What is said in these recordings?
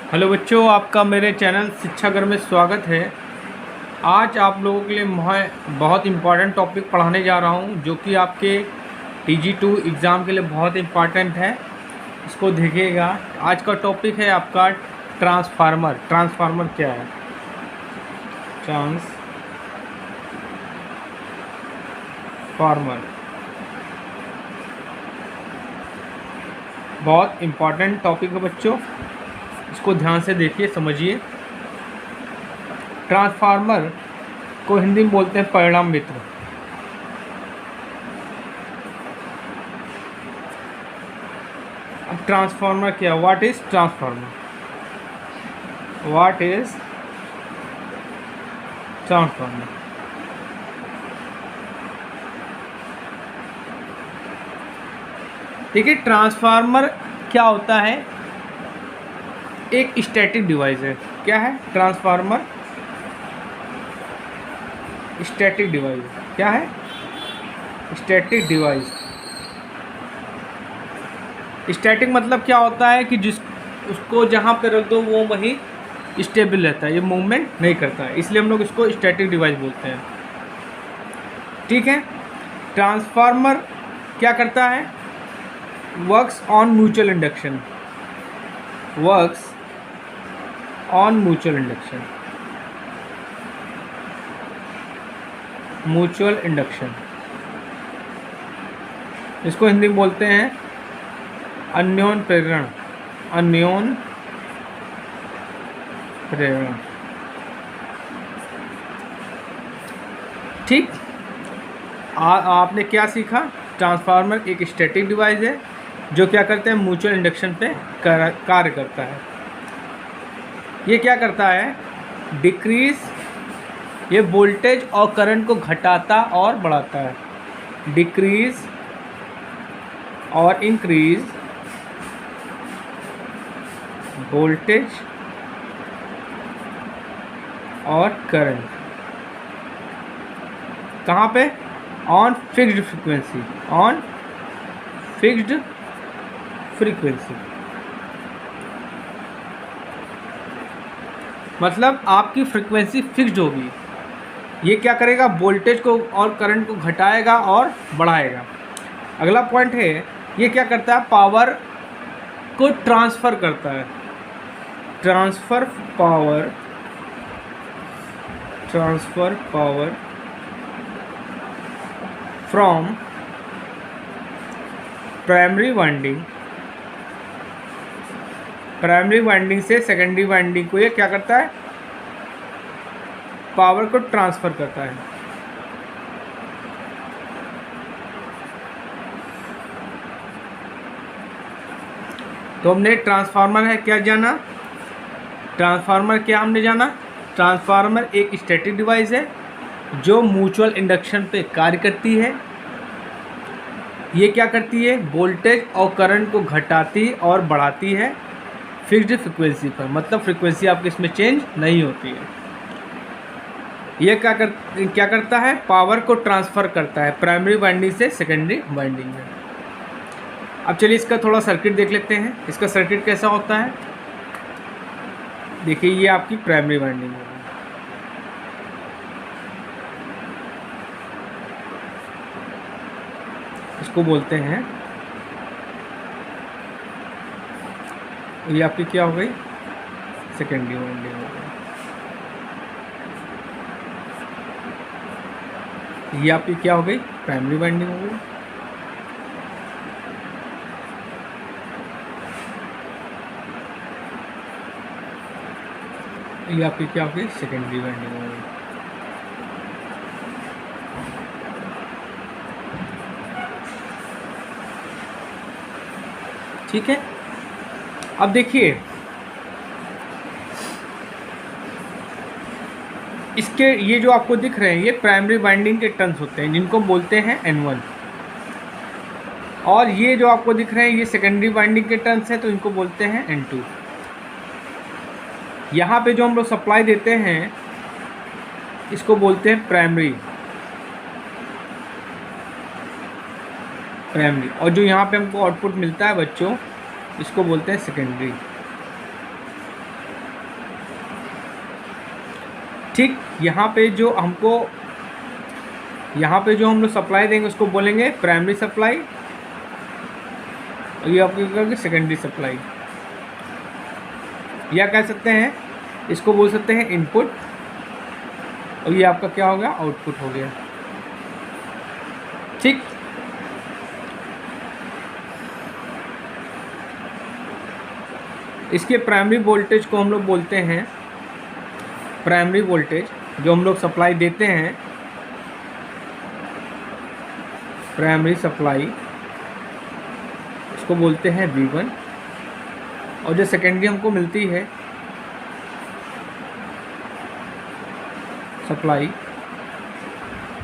Hello बच्चों, आपका मेरे चैनल शिक्षा घर में स्वागत है। आज आप लोगों के लिए मैं बहुत इम्पॉर्टेंट टॉपिक पढ़ाने जा रहा हूं, जो कि आपके TG2 एग्ज़ाम के लिए बहुत इम्पॉर्टेंट है। इसको देखिएगा। आज का टॉपिक है आपका ट्रांसफार्मर। ट्रांसफार्मर क्या है? ट्रांसफार्मर बहुत इम्पॉर्टेंट टॉपिक है बच्चों, इसको ध्यान से देखिए, समझिए। ट्रांसफार्मर को हिंदी में बोलते हैं परिणाम मित्र। अब ट्रांसफार्मर क्या? What is transformer? What is transformer? देखिए, ट्रांसफार्मर क्या होता है? एक स्टैटिक डिवाइस है। क्या है ट्रांसफार्मर? Static device. क्या है? Static device. स्टैटिक मतलब क्या होता है कि जिस उसको जहाँ पे रख दो वो वहीं स्टेबल रहता है, ये मूवमेंट नहीं करता है, इसलिए हम लोग इसको स्टैटिक डिवाइस बोलते हैं। ठीक है। ट्रांसफार्मर क्या करता है? Works on mutual induction. Works on mutual induction. Mutual induction, इसको हिंदी में बोलते हैं अन्योन प्रेरण। अन्योन प्रेरण। ठीक। आपने क्या सीखा? ट्रांसफार्मर एक स्टैटिक डिवाइस है जो क्या करते हैं? म्यूचुअल इंडक्शन पे कार्य करता है। ये क्या करता है? डिक्रीज, ये वोल्टेज और करंट को घटाता और बढ़ाता है। डिक्रीज और इंक्रीज वोल्टेज और करंट। कहाँ पे? On fixed frequency. On fixed frequency मतलब आपकी फ्रीक्वेंसी फिक्स्ड होगी। ये क्या करेगा? वोल्टेज को और करंट को घटाएगा और बढ़ाएगा। अगला पॉइंट है, ये क्या करता है? पावर को ट्रांसफ़र करता है। Transfer power from primary winding से सेकेंडरी वाइंडिंग को ये क्या करता है? पावर को ट्रांसफ़र करता है। तो हमने ट्रांसफार्मर है क्या जाना? ट्रांसफार्मर क्या हमने जाना? ट्रांसफार्मर एक स्टैटिक डिवाइस है जो म्यूचुअल इंडक्शन पे कार्य करती है। ये क्या करती है? वोल्टेज और करंट को घटाती और बढ़ाती है फिक्स्ड फ्रीक्वेंसी पर, मतलब फ्रीक्वेंसी आपकी इसमें चेंज नहीं होती है। ये क्या करता है? पावर को ट्रांसफ़र करता है प्राइमरी वाइंडिंग से सेकेंडरी वाइंडिंग में। अब चलिए इसका थोड़ा सर्किट देख लेते हैं। इसका सर्किट कैसा होता है? देखिए, ये आपकी प्राइमरी वाइंडिंग है। इसको बोलते हैं, ये आपकी क्या हो गई? सेकेंडरी वाइंडिंग हो गई। ये आपकी क्या हो गई? प्राइमरी वाइंडिंग हो गई। ये आपकी क्या हो गई? सेकेंडरी वाइंडिंग हो गई। ठीक है। अब देखिए, इसके ये जो आपको दिख रहे हैं ये प्राइमरी वाइंडिंग के टर्न्स होते हैं, जिनको बोलते हैं N1। और ये जो आपको दिख रहे हैं ये सेकेंडरी वाइंडिंग के टर्न्स हैं, तो इनको बोलते हैं N2। यहाँ पे जो हम लोग सप्लाई देते हैं इसको बोलते हैं प्राइमरी। और जो यहाँ पे हमको आउटपुट मिलता है बच्चों, इसको बोलते हैं सेकेंडरी। ठीक। यहाँ पे जो हम लोग सप्लाई देंगे उसको बोलेंगे प्राइमरी सप्लाई, और ये आपको कहेंगे सेकेंडरी सप्लाई, या कह सकते हैं इसको बोल सकते हैं इनपुट, और ये आपका क्या हो गया, आउटपुट हो गया। ठीक। इसके प्राइमरी वोल्टेज को हम लोग बोलते हैं, प्राइमरी वोल्टेज जो हम लोग सप्लाई देते हैं, प्राइमरी सप्लाई इसको बोलते हैं V1, और जो सेकेंडरी हमको मिलती है सप्लाई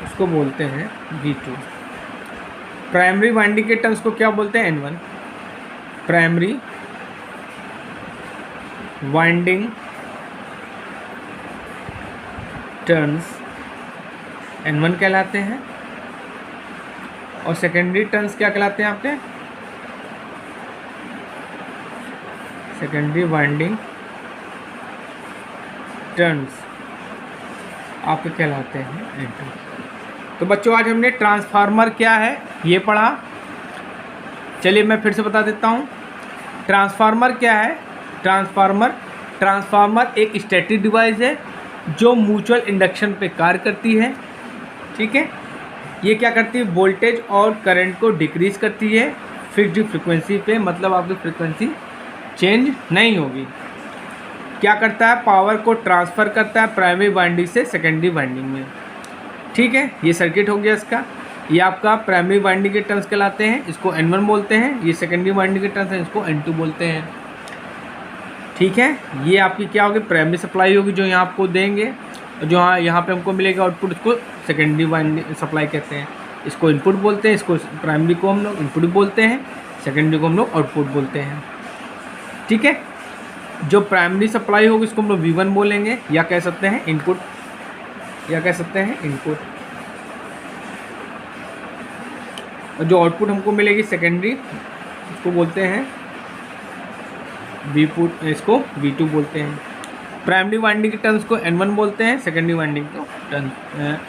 उसको बोलते हैं V2। प्राइमरी वाइंडिंग के टर्न्स को क्या बोलते हैं, N1। Primary winding turns N1 कहलाते हैं, और सेकेंडरी टर्न्स क्या कहलाते हैं आपके, सेकेंडरी वाइंडिंग टर्न्स आपके कहलाते हैं N2। तो बच्चों आज हमने ट्रांसफार्मर क्या है ये पढ़ा। चलिए मैं फिर से बता देता हूँ, ट्रांसफार्मर क्या है। ट्रांसफार्मर एक स्टैटिक डिवाइस है जो म्यूचुअल इंडक्शन पे कार्य करती है। ठीक है, ये क्या करती है, वोल्टेज और करंट को डिक्रीज करती है फिक्स्ड फ्रीक्वेंसी पे, मतलब आपकी फ्रीक्वेंसी चेंज नहीं होगी। क्या करता है, पावर को ट्रांसफ़र करता है प्राइमरी वाइंडिंग से सेकेंडरी वाइंडिंग में। ठीक है, ये सर्किट हो गया इसका। ये आपका प्राइमरी वाइंडिंग के टर्न्स कहलाते हैं, इसको N1 बोलते हैं। ये सेकेंडरी वाइंडिंग के टर्न्स हैं, इसको N2 बोलते हैं। ठीक है, ये आपकी क्या होगी, प्राइमरी सप्लाई होगी जो यहाँ आपको देंगे, जो यहाँ पे हमको मिलेगा आउटपुट, इसको सेकेंडरी वाइंडिंग सप्लाई कहते हैं। इसको इनपुट बोलते हैं, इसको प्राइमरी को हम लोग इनपुट बोलते हैं, सेकेंडरी को हम लोग आउटपुट बोलते हैं। ठीक है, जो प्राइमरी सप्लाई होगी इसको हम लोग V1 बोलेंगे, या कह सकते हैं इनपुट, या कह सकते हैं इनपुट। और जो आउटपुट हमको मिलेगी सेकेंडरी, इसको बोलते हैं V-पुट, इसको V2 बोलते हैं। प्राइमरी वाइंडिंग के टर्न्स को N1 बोलते हैं, सेकेंडरी वाइंडिंग को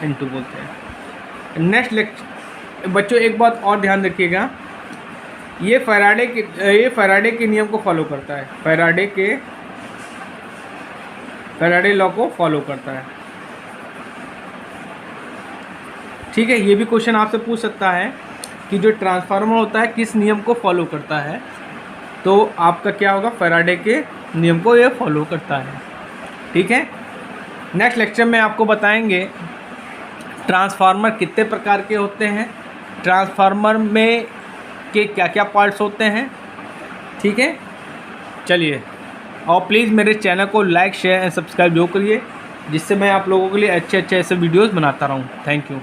N2 बोलते हैं। नेक्स्ट लेक्चर बच्चों एक बात और ध्यान रखिएगा, ये फैराडे के नियम को फॉलो करता है, फैराडे लॉ को फॉलो करता है। ठीक है, ये भी क्वेश्चन आपसे पूछ सकता है कि जो ट्रांसफार्मर होता है किस नियम को फॉलो करता है, तो आपका क्या होगा, फैराडे के नियम को ये फॉलो करता है। ठीक है, नेक्स्ट लेक्चर में आपको बताएंगे ट्रांसफार्मर कितने प्रकार के होते हैं, ट्रांसफार्मर में के क्या क्या पार्ट्स होते हैं। ठीक है, चलिए, और प्लीज़ मेरे चैनल को लाइक शेयर एंड सब्सक्राइब जो करिए, जिससे मैं आप लोगों के लिए अच्छे अच्छे ऐसे वीडियोस बनाता रहूं। Thank you.